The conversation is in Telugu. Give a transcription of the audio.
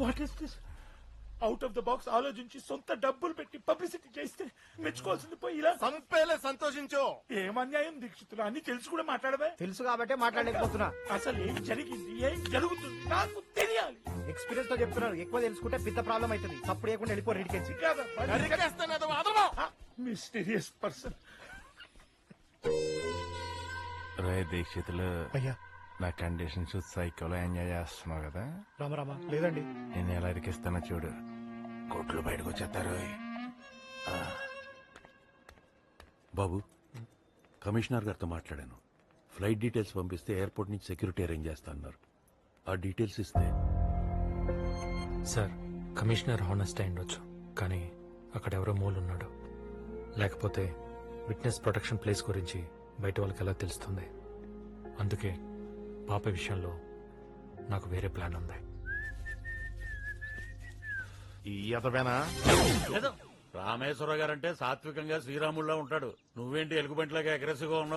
What is this? Out of the box ఆలోచించి సొంత డబ్బులు పెట్టి పబ్లిసిటీ చేస్తే మెచ్చుకోవాల్సింది పోయి ఇలా సంపేలే సంతోషించు. ఏం అన్యాయం దీక్షితులు, అన్ని తెలిసి కూడా మాట్లాడవే. తెలుసు కాబట్టే మాట్లాడలేకపోతున్నా. అసలు ఏం జరిగింది, ఏం జరుగుతుంది నాకు తెలియాలి. ఎక్స్పీరియన్స్ తో చెప్తున్నారు, ఎక్కువ తెలుసుకుంటే పెద్ద ప్రాబ్లం అవుతుంది. తప్పుడు లేకుండా వెళ్ళిపో రేడికెచ్చి. Mysterious person. రే దీక్షితులు, అయ్యా నా కండిషన్ చూసి సైకోలో ఎంజాయ్ చేస్తున్నావు కదా. రామరామా లేదండి. నేను ఎలా ఇరికిస్తానో చూడు. కోట్లు బయటకు వచ్చేస్తారు. బాబు, కమిషనర్ గారితో మాట్లాడాను. ఫ్లైట్ డీటెయిల్స్ పంపిస్తే ఎయిర్పోర్ట్ నుంచి సెక్యూరిటీ అరేంజ్ చేస్తా అన్నారు. ఆ డీటెయిల్స్ ఇస్తే. సార్, కమిషనర్ హానెస్ట్ అయి ఉండొచ్చు, కానీ అక్కడ ఎవరో మూలున్నాడు. లేకపోతే విట్నెస్ ప్రొటెక్షన్ ప్లేస్ గురించి బయట వాళ్ళకి ఎలా తెలుస్తుంది? అందుకే పాప విషయంలో నాకు వేరే ప్లాన్ ఉంది. ఈ అతవేనా? రామేశ్వర గారంటే సాత్వికంగా శ్రీరాముల్లో ఉంటాడు. నువ్వేంటి ఎలుగుబంటిలాగా అగ్రెసివ్ గా ఉన్నావు?